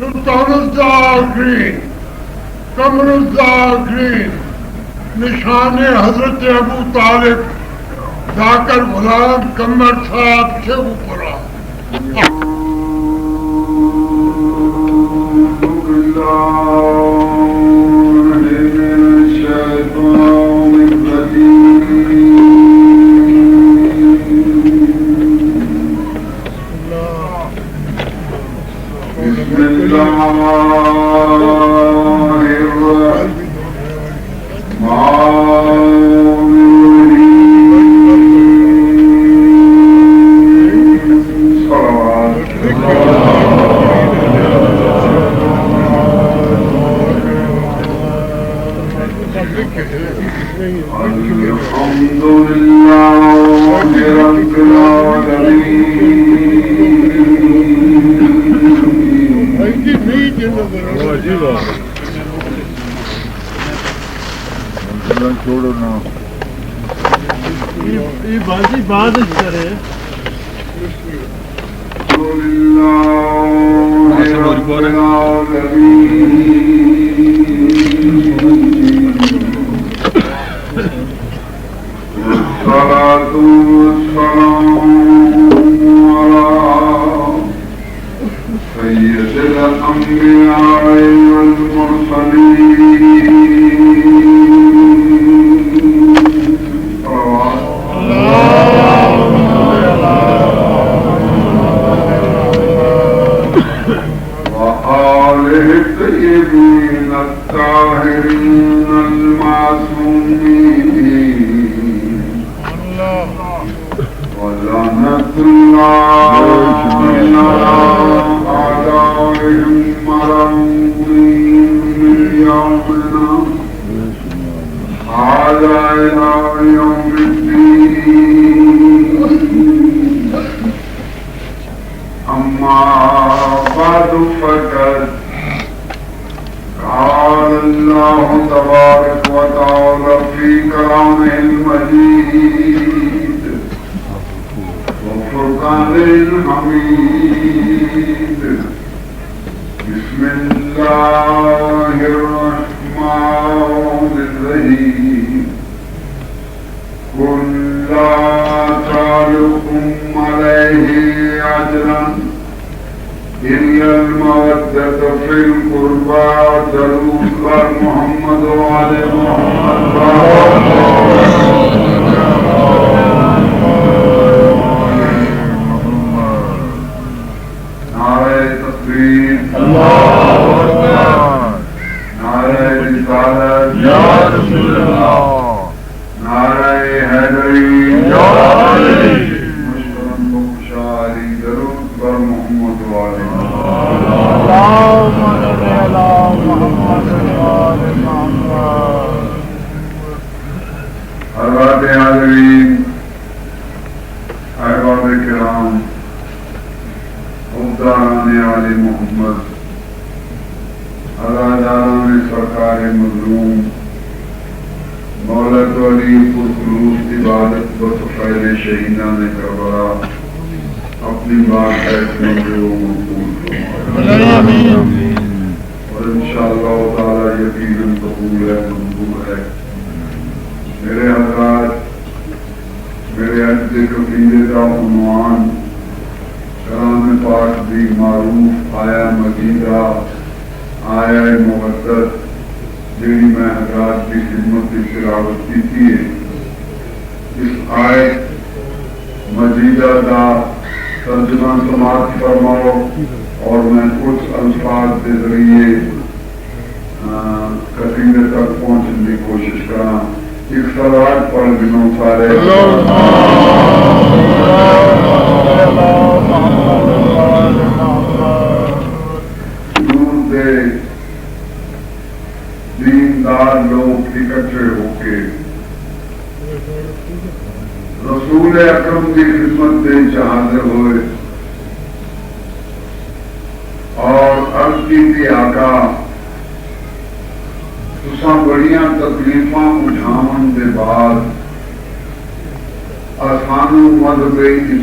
سلطان الزاکرین قمر الزاکرین نشان حضرت ابو طالب ذاکر غلام قمر صاحب سے اوپر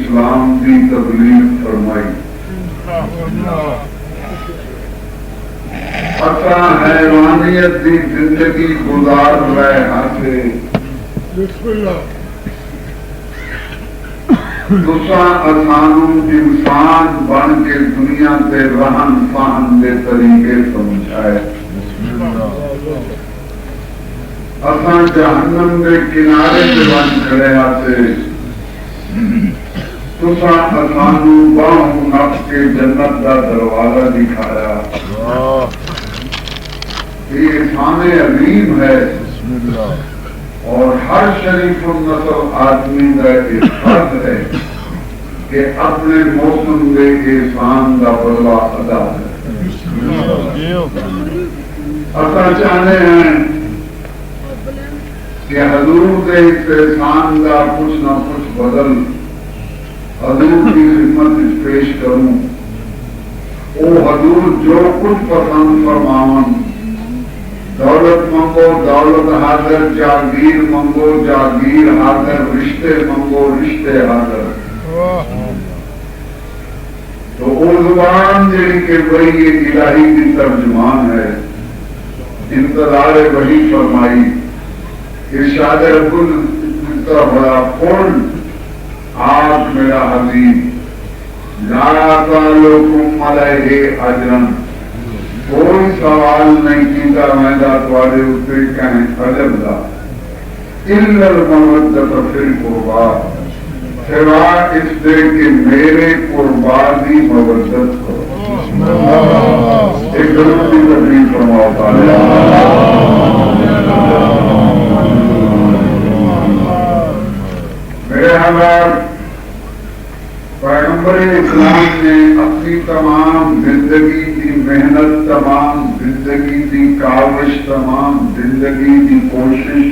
اسلام کی تبلیغ فرمائی اصا حیوانیت کی زندگی گزار رہے ہاتھے بسم اللہ تساں اسانوں انسان بن کے دنیا سے رہن سہن کے طریقے سمجھائے اساں جہنم کے کنارے سے بن کھڑے ہاتھے تساں اسانوں باہوں نفس کے جنت کا دروازہ دکھایا یہ احسان عظیم ہے اور ہر شریف النسل آدمی کا یہ فرض ہے کہ اپنے موسم کے احسان کا بدلہ ادا کرے اصل چاہتے ہیں کہ حضور کے اس احسان کا کچھ نہ کچھ بدل حضور کی خدمت پیش کروں وہ حضور جو کچھ پسند فرماون دولت منگو دولت حاضر جاگیر منگو جاگیر حاضر رشتے منگو رشتے حاضر تو وہ زبان جی کہ وہی الہی کی ترجمان ہے انتظار وہی فرمائی ارشاد رب کا بڑا فون آج میرا حبیب لا تعلقم علیہ اجرن کوئی سوال نہیں کیتا میں دا تواڈے اوتے کہیں اجر دا الا المودۃ فی القربا سوا اس دے کہ میرے قربا دی مودت کرو ایک درود کی تقریر فرماؤ تعالی میرے حضرات پیغمبر اسلام نے اپنی تمام زندگی کی محنت تمام زندگی کی کاوش تمام زندگی کی کوشش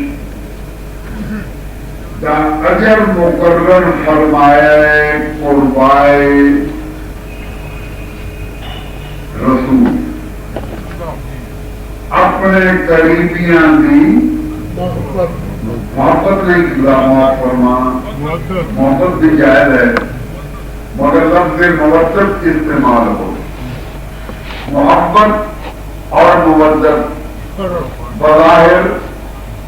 کا اجر مقرر فرمایا ہے قربائے رسول اپنے قریبیاں کی محبت نہیں کیا فرمانا محبت بھی جائز ہے مگر لفظ مودت استعمال ہو محبت اور مودت بظاہر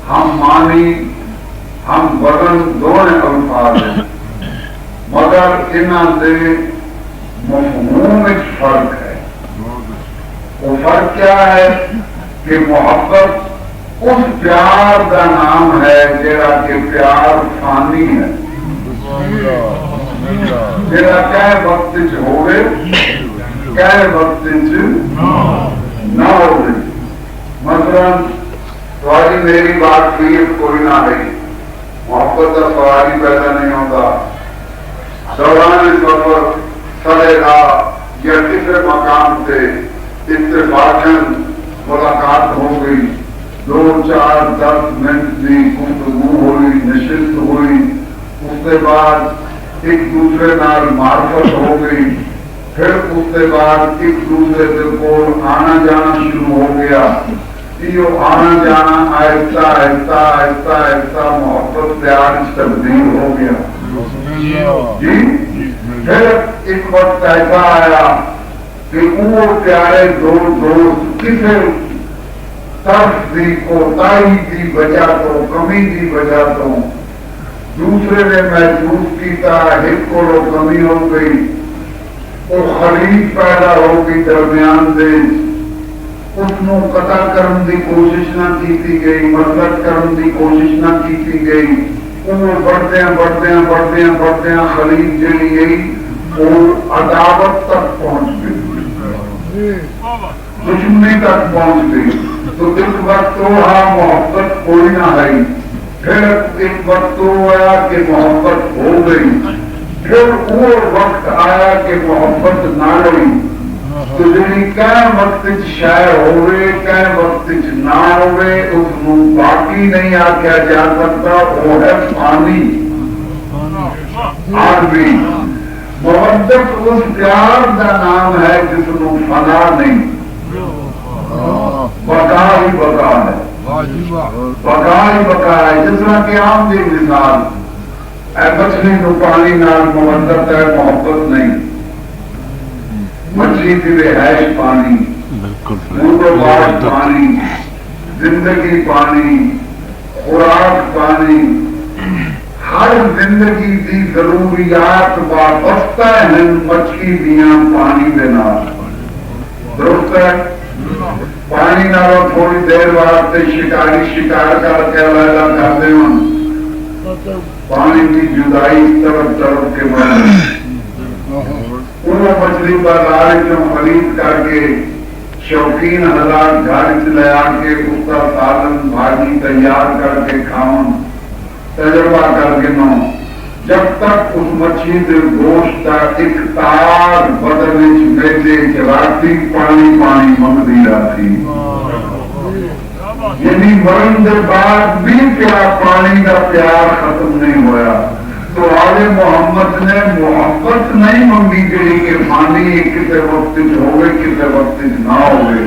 ہم معنی ہم بدن دونوں الفاظ ہیں مگر انہوں سے مفہوم ایک فرق ہے وہ فرق کیا ہے کہ محبت اس پیار کا نام ہے جڑا کہ پیار فانی ہے جڑا کہے وقت ہوئے کہے وقت نہ ہوئے مثلا تھوڑی میری بات کلیئر کوئی نہ رہی محبت کا سوال ہی پیدا نہیں ہوتا دوران سفر سرے راہ یا کسی مقام سے اتفاقاً ملاقات ہو گئی 2-4-10 منٹ کی گفتگو ہوئی نشست ہوئی اس کے بعد ایک دوسرے نال معرفت ہو گئی پھر اس کے بعد ایک دوسرے کے کول آنا جانا شروع ہو گیا یہ آنا جانا آہستہ آہستہ آہستہ آہستہ محبت پیار تبدیل ہو گیا جی پھر ایک وقت ایسا آیا کہ وہ پیارے دوست کسی طرف دی کوتاہی کی وجہ تو کمی کی وجہ تو دوسرے نے محسوس کیتا ایک کو کمی ہو گئی وہ خلیج پیدا ہو گئی درمیان دے اس کو قطع کرنے کی کوشش نہ کی گئی مدد کرنے کی کوشش نہ کی گئی وہ بڑھتے بڑھتے خلیج جڑی گئی وہ عداوت تک پہنچ گئی دشمنی تک پہنچ گئی تو ایک وقت وہاں محبت کوئی نہ آئی پھر ایک وقت آیا کہ محبت ہو گئی پھر وہ وقت آیا کہ محبت نہ رہی تو جی کئی وقت شاید ہوئے کئی وقت نہ ہوئے اس کو باقی نہیں آخیا جا سکتا وہ ہے پانی عربی محبت اس پیار کا نام ہے جس کو فنا نہیں بقا ہی بقا ہے بقا ہی بقا ہے جس طرح کہ عام کی مثال مچھلی کو پانی نال محبت ہے محبت نہیں مچھلی کی رہائش پانی منہ تو بعد پانی، زندگی پانی، خوراک پانی، ہر زندگی دی ضروریات وابستہ ہیں مچھی دیاں پانی دے نال۔ درست ہے؟ پانی نالوں تھوڑی دیر واسطے شکاری شکار کر کے علیحدہ کرتے ہیں، پانی کی جدائی طرف طرف کے بارے انہوں مچھلی بازار جو خرید کر کے شوقین حضرات گھر چ لے آ کے اس کا سالن بھاجی تیار کر کے کھاؤں، تجربہ کر کے نو جب تک اس مچھلی کے گوشت کا ایک تار بدن بیٹے چلاتی پانی پانی منگتی رہتی، یعنی مرن کے بعد بھی کیا پانی کا پیار ختم نہیں ہوا۔ تو آل محمد نے محبت نہیں منگی گئی کہ پانی کسی وقت ہوئے کسی وقت نہ ہوئے،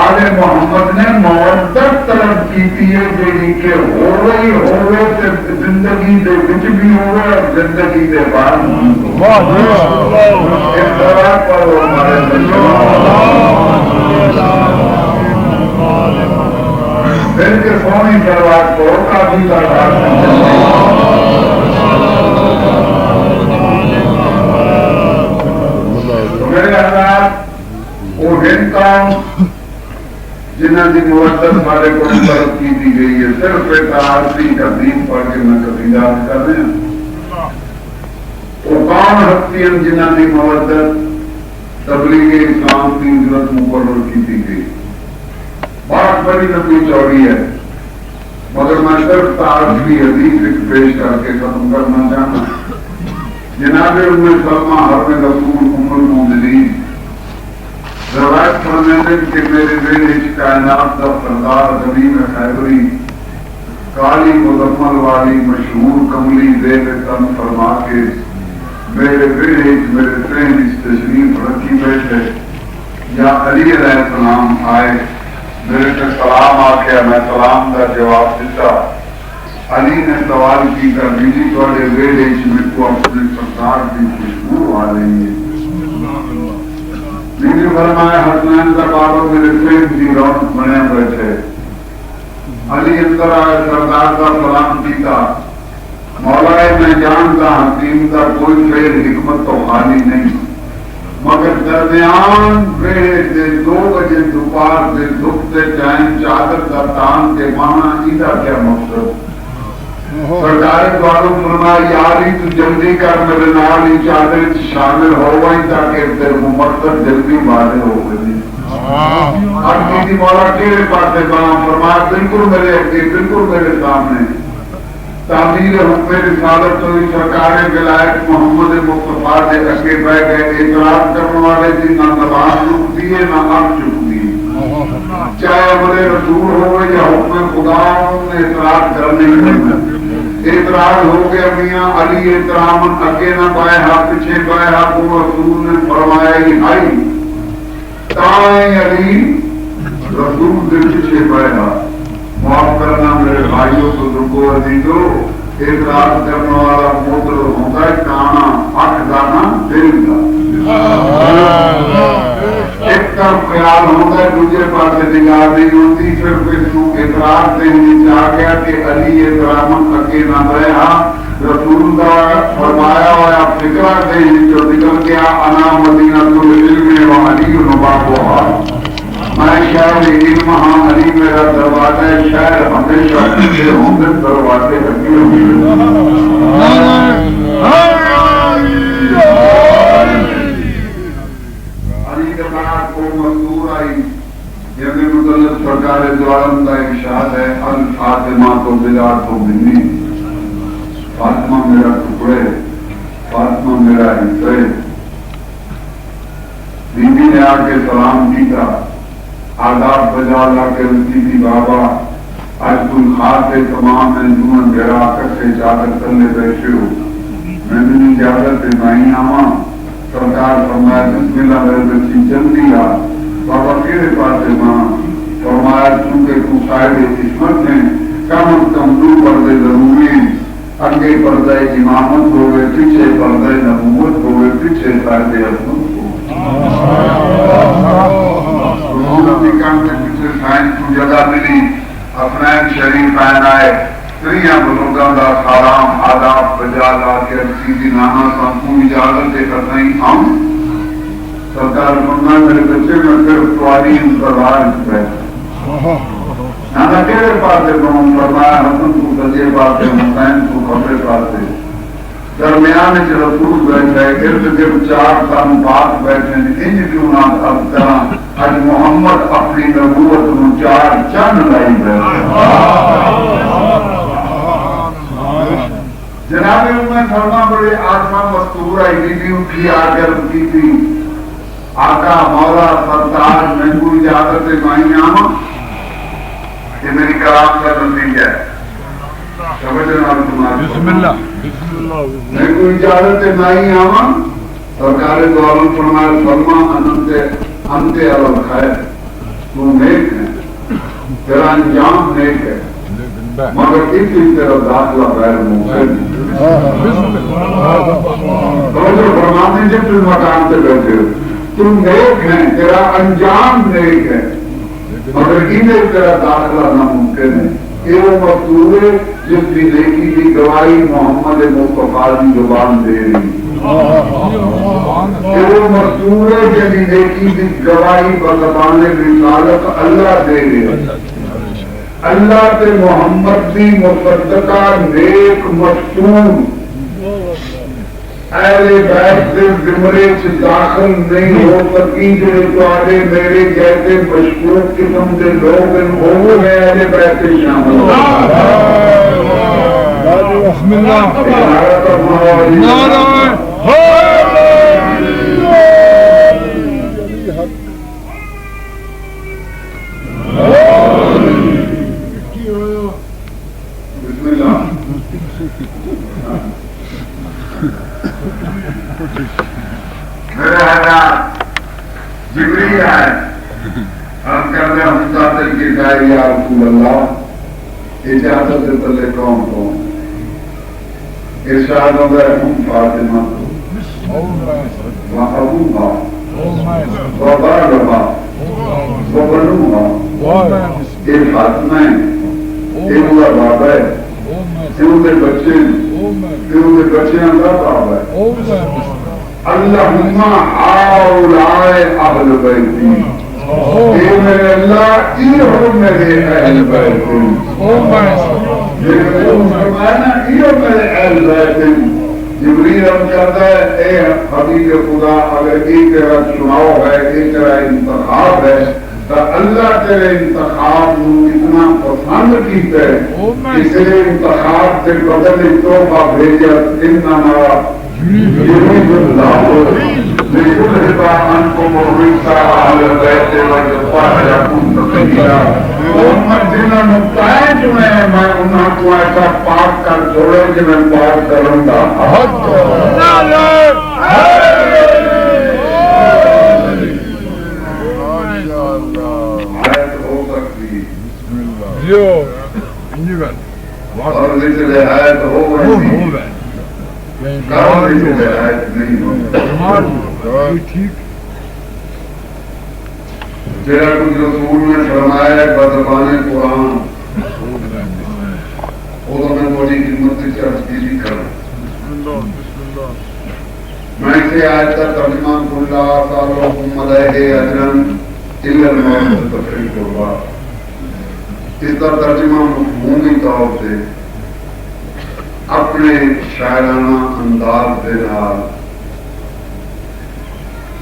آل محمد نے مودت طلب کی ہے جی کہ ہوئے زندگی دے وچ بھی ہوئے اور زندگی دے بعد اس طرح پر ہمارے دل کے سونی درواز کو کافی میرے حضرات وہ ہند قوم جنہ کی مودت ہمارے کو طرف کی دی گئی ہے، صرف ایک عارضی قدیم پڑھ کے میں قصیدات کر رہے ہیں۔ وہ کون ہستی ہیں جنہ کی مودت تبلیغ اسلام کی اجرت مقرر کی دی گئی؟ بات بڑی لمبی چوڑی ہے، مگر میں صرف تعارفی حدیث پیش کر کے ختم کرنا چاہتا ہوں۔ جناب ام سلمہ حرم رسول ام المومنین روایت فرماتے ہیں کہ میرے بیٹے کائنات کا سردار غنیم خیبری کالی مزمل والی مشہور کملی دیو تن فرما کے میرے بیٹے میرے ذہن تشریف رکھی بیٹھے، یا علی علیہ السلام آئے، میرے سے سلام آ کے میں سلام کا جواب دیتا۔ علی نے سوال کی کہ بیجی تھوڑے ویڑے میں کو اپنے سرکار کی خوشبو آ رہی ہے۔ بیجی فرمایا حسنین کا بابا میرے پھر کی رونق بنے بیٹھے۔ علی اندر آئے، سردار کا سلام کیتا، مولا میں جانتا حکیم کا کوئی فعل حکمت تو خالی نہیں، مگر درمیان ویڑے سے 2 بجے دوپہر سے دکھتے ٹائم چادر کا تان کے معنی ادھا کیا مقصد؟ سرکار دواروں فرمایا یاری تو جلدی کر میرے نال ہی چادر شامل ہو گئی تاکہ تیرے مقصد جلدی واضح ہو گئی۔ اب کسی مولا کیڑے پاسے بنا فرمایا بالکل میرے اگے بالکل میرے سامنے تعمیر حکم رسالت ہوئی، سرکار ولایت محمد مصطفیٰ کے اگے بیٹھ گئے، اعتراض کرنے والے کی نہ زبان رکتی ہے نہ آنکھ چکتی ہے، چاہے بڑے رسول ہو یا حکم خدا نے اعتراض کرنے کی اعتراض ہو گیا میاں علی احترام اگے نہ بائے ہاتھ پیچھے بائے ہاتھ، وہ رسول نے فرمایا ہی ہائی تائیں علی رسول کے پیچھے بائے ہاتھ۔ معاف کرنا میرے بھائیوں کو رکو عزیزو، اعتراض کرنے والا موتر ہوتا ہے کانا اٹھ دانا دل کا، ایک طرف خیال ہوتا ہے دوسرے پاس نگاہ نہیں ہوتی، صرف اس کو اعتراض سے نیچے آ گیا کہ علی احترام اگے نہ رہا، رسول کا فرمایا ہوا فکرہ سے جو نکل گیا انا مدینہ العلم و علی نبابوہا، میں شہر علم ہاں علی میرا دروازہ ہے، شہر ہمیشہ پیچھے ہوں گے دروازے لگے علی کے بعد کو مزدور آئی، یعنی مطلب سرکار دوارم کا ارشاد ہے الفاطمہ تو بلا تو بنی، فاطمہ میرا ٹکڑے، فاطمہ میرا حصے۔ بی بی نے آ کے سلام کیا، آداب بجا لا کے رسی تھی بابا آج تم خاص تمام انجمن گرا کر سے چادر تلے بیٹھے ہو، میں نے اجازت میں آواں، سرکار فرمایا بسم اللہ میرے بچی جلدی آ، بابا کیڑے پاسے ماں فرمایا چونکہ تو صاحب عصمت ہیں کم از کم 2 پردے ضروری، اگے پردہ امامت ہوئے، پیچھے پردہ نبوت ہوئے، پیچھے صاحب عصمت ہو۔ کی نانا سانپوں اجازت دے کر نہیں ہم سرکار فرمایا میرے بچے میں پھر سواری انتظار بیٹھا نانا کہڑے پاسے بہن فرمایا حسن تو سجے پاسے حسین تو کھبے پاسے درمیان رسول بیٹھے ارد گرد چار سن پاس بیٹھے انج کیوں نہ اب طرح اج محمد اپنی نبوت نو چار چند لائی بیٹھے جناب میں فرما بڑے آسما مستور آئی بی بی اٹھی آ کر کی تھی آقا مولا سرتاج میں کوئی اجازت مائی آما یہ میری کلام کا نتیجہ ہے بسم اللہ میں کوئی اجازت مائی آما سرکار دو عالم فرمایا سلمہ انتے علم خیر تو نیک ہے تیرا انجام نیک ہے مگر اسی طرح داخلہ غیر ممکن فرماتے جب تم مکان سے بیٹھے ہو تم نیک ہیں تیرا انجام نیک ہے مگر انہیں تیرا داخلہ ناممکن ہے یہ وہ مقصود ہے جس کی نیکی کی گواہی محمد مصطفیٰ کی زبان دے رہی یہ وہ مقصود ہے جس کی نیکی کی گواہی بزبان رسالت اللہ دے رہی اللہ سے محمد کی مصدقہ نیک مشتون اہل بیت سے زمرے سے داخل نہیں ہو سکی جو تمہارے میرے جیسے مشکوک قسم کے لوگ ان ہوگوں میں اہل بیت سے شامل بسم اللہ نعرہ بسم اللہ میرے حضرات جبریل ہے ہم کہتے ہیں ہم چاہتے ہیں کہ کہا یا رسول اللہ اجازت سے پہلے کون کون ارشاد ہوگا ہم فاطمہ وابوہا وبارہا وبنوہا یہ فاطمہ ہے یہ ہوگا بابا ہے یہ ہوگے بچے یہ ہوگے بچے اندر بابا ہے اللہم آؤلائے اہل بیتی اے میرے اللہ یہ ہو میرے اہل بیتی یہ میرے اہل بیتی جبریل ہم کہتا ہے اے حبیب خدا اگر ایک تیرا چناؤ ہے ایک تیرا انتخاب ہے تو اللہ تیرے انتخاب نو اتنا پسند کیتا ہے اس لیے انتخاب سے بدل توفہ بھیجا انما يريد الله ليذهب عنكم الرجس أهل البيت ويطهركم تطهيرا محمد جنہوں مطلع جو میں انہوں کو ایسا پاک کر چھوڑے کہ میں پاک کروں گا آیت ہو سکتی اور ذکر آیت ہو گئی تیرا کچھ رسول نے فرمایا ہے بدبان قرآن وہ تو میں بڑی خدمت سے چرچ کی بھی کروں میں سے آج تک ترجمہ کلا سالوں علیہ اجرن الا الموت تفریق ہوگا اس کا ترجمہ مفہومی طور سے اپنے شاعرانہ انداز دے نال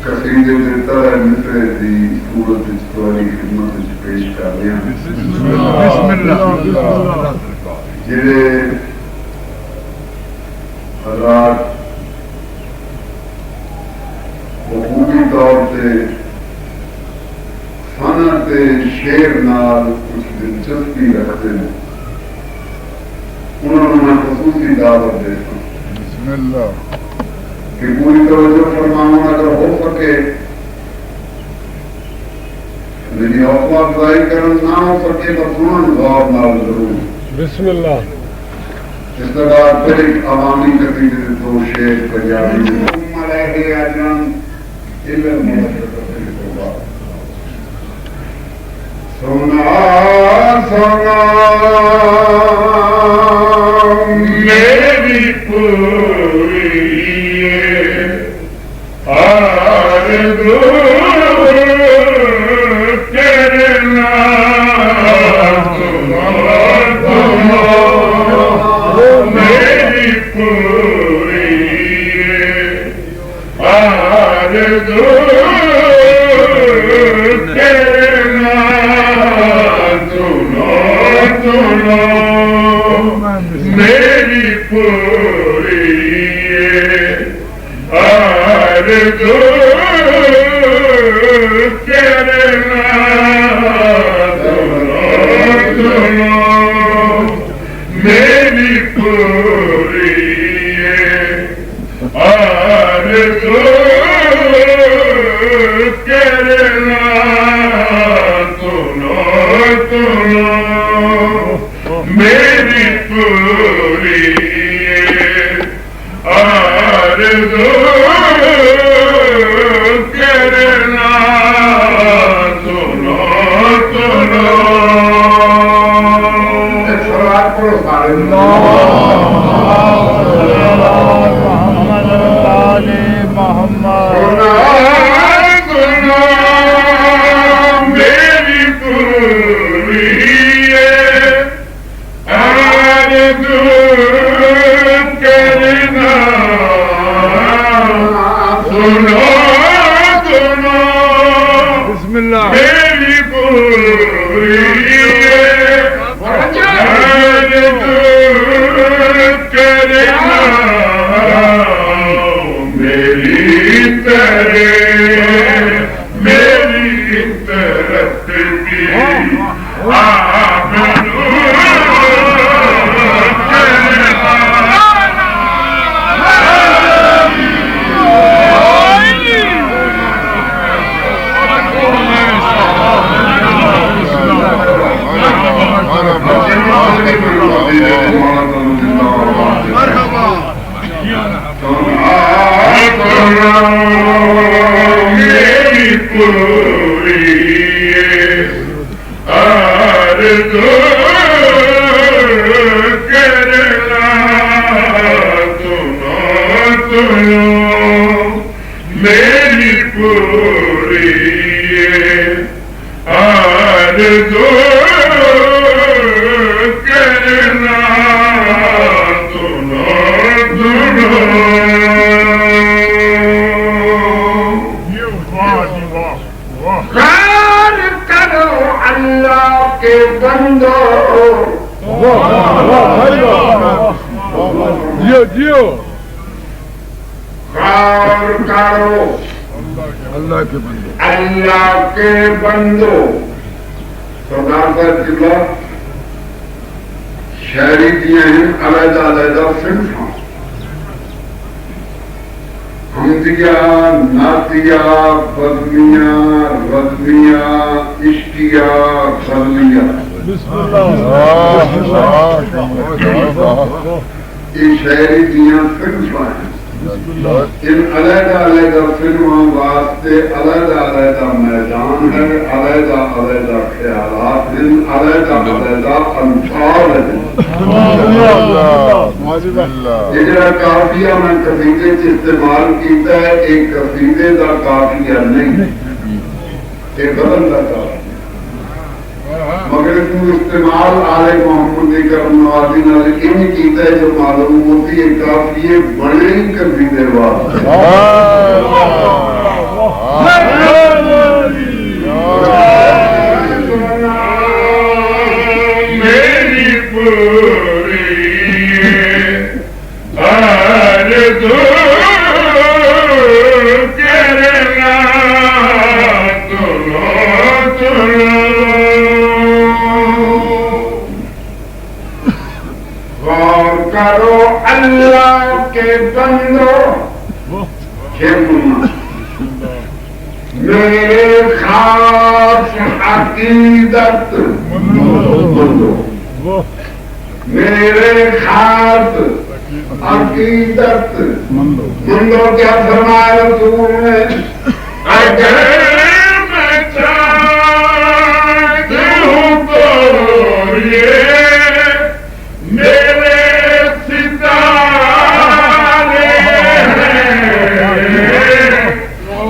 قصیدے دے طرح مصرے دی صورت اس تواڈی خدمت وچ پیش کر رہے ہیں بسم اللہ جڑے حضرات حقوقی طور سے فن تے شعر نال کچھ دلچسپی رکھتے ہیں انہوں نے خصوصی دعوت دیتا بسم اللہ کہ پوری توجہ فرماؤں اگر ہو سکے میری حوصلہ افزائی کرن نہ ہو سکے تو سنن غور نال ضرور بسم اللہ اس طرح پھر ایک عوامی قصیدے سے دو شعر پنجابی میں علیہ اجرن الا الموت سونا سونا میری پوری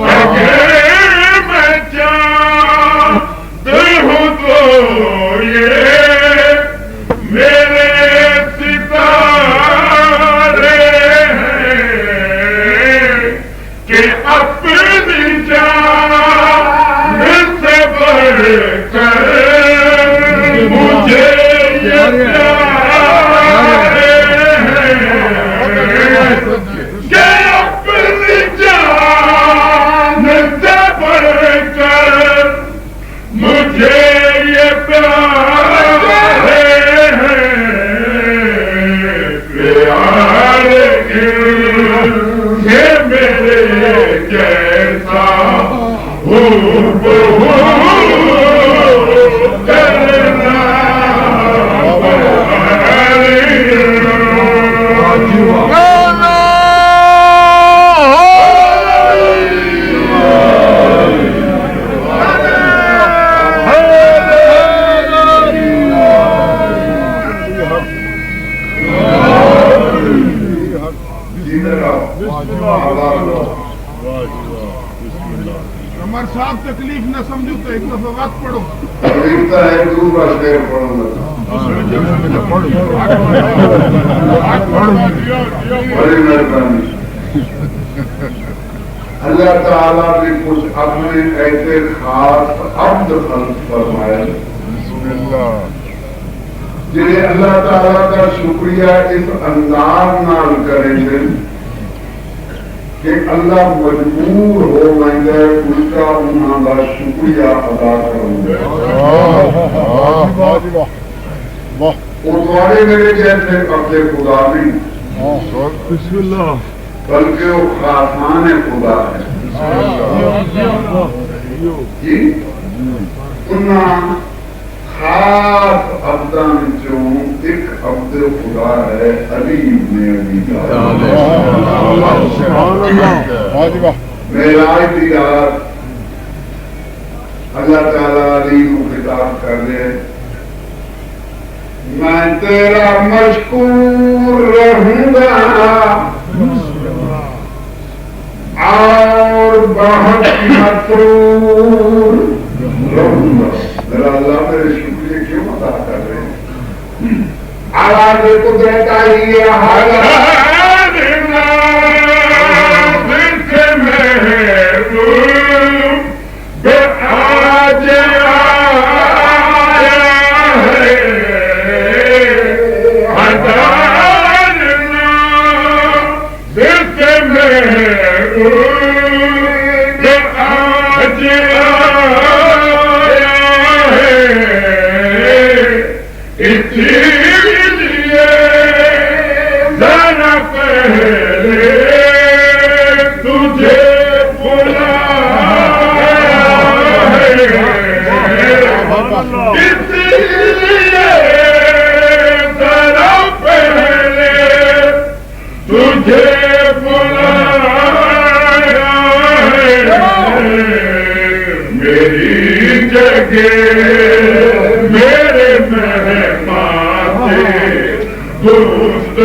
Okay. عمر صاحب تکلیف نہ سمجھو تو ایک دفعہ وقت پڑھو. تکلیف ہے دوسرا شعر پڑھوں گا. بڑی مہربانی. اللہ تعالیٰ نے کچھ اپنے ایسے خاص عبد خلق فرمائے جنہیں اللہ تعالیٰ کا شکریہ اس انداز نال کریں گے کہ اللہ مجبور ہو گئے ان کا انہوں کا شکریہ ادا کروں گے. وہ تھوڑے میرے جیسے اپنے خدا نہیں بسم اللہ بلکہ وہ خاصان خدا ہے. جی انہوں خاص عبدان چوں ایک عبد خدا ہے علی ابن ابی طالب. معراج کی رات اللہ تعالیٰ علی کو خطاب کر دے میں تیرا مشکور رہوں گا اور بہت مسرور رہوں گا. ذرا اللہ میرے شکریہ کیوں ادا کر رہے ہیں؟ آواز قدرت آئی ہے میرے مہمان دوست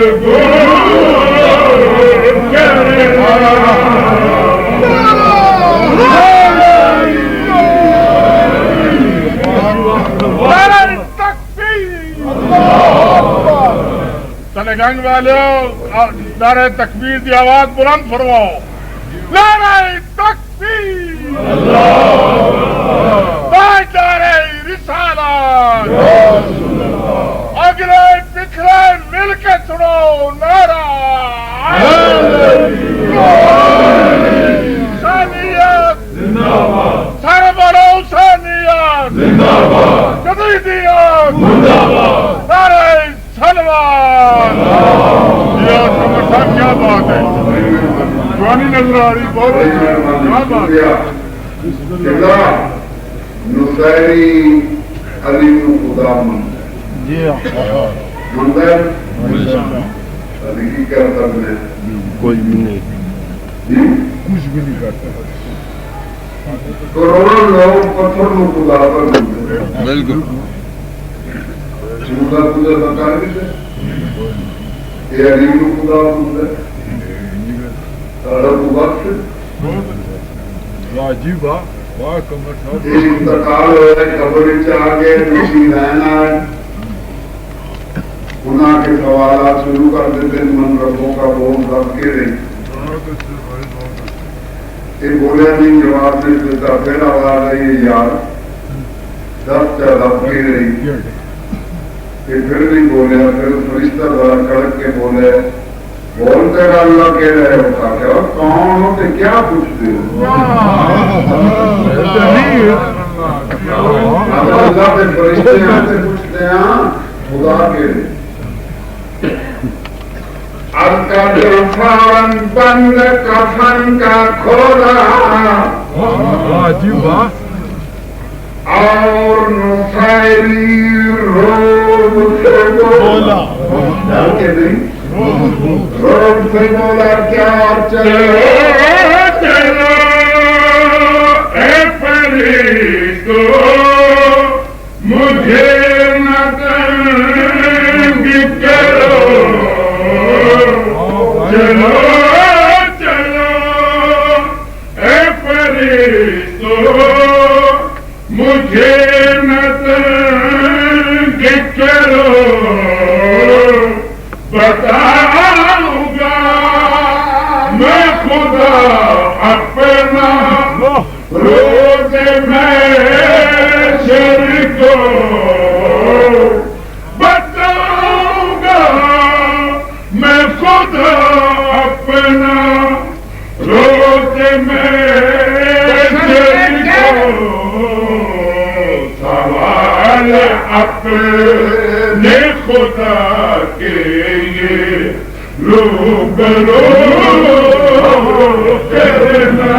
گنج والے نعرہ تکبیر کی آواز بلند فرماؤ. نعرہ تکبیر نعرہ رسالت اگلے پچھلے مل کے سنو نعرہ ثانیت سربراہ ثانیت جدیدیت نعرہ سلمان. کیا بات ہے جوانی نظر آ رہی بہت نصیری علی خدا مند مندر علی کی کیا کرنا ہے کوئی بھی نہیں کچھ بھی نہیں کرتا. کروڑوں لوگ پتھر کو خدا پر ملتے بالکل خدا خدا بتا دیتے یہ علی خدا مند ہے. عجیب انتقال ہوئے خبر آگے نشی رہنا انہوں کے سوالات شروع کر دیتے من ربوں کا بول رب کے رہی یہ بولیا نہیں جواب نہیں دیتا. پھر آواز ہے یہ یار دس رب کے رہی یہ پھر نہیں بولیا. پھر فرشتہ دوارا کڑک کے بولے بولتے گا اللہ کہہ رہے ہوتا کہ اور کون ہو کہ کیا پوچھتے ہو. اللہ کے فرشتے ہم سے پوچھتے ہیں خدا کے لیے اب کا کفن بند کفن کا کھولا عجیب واہ اور نصیری روب سے بولا کہتے ہیں روب سے بولا کیا چلو چلو اے فرشتو مجھے نہ تنگ کرو چلو چلو اے فرشتو مجھے نہ تنگ کرو بتاؤں گا میں خدا اپنا روز محشر کو بتاؤں گا میں خدا اپنا روز محشر کو سوال اپنے خدا کے یہ روبرو کرنا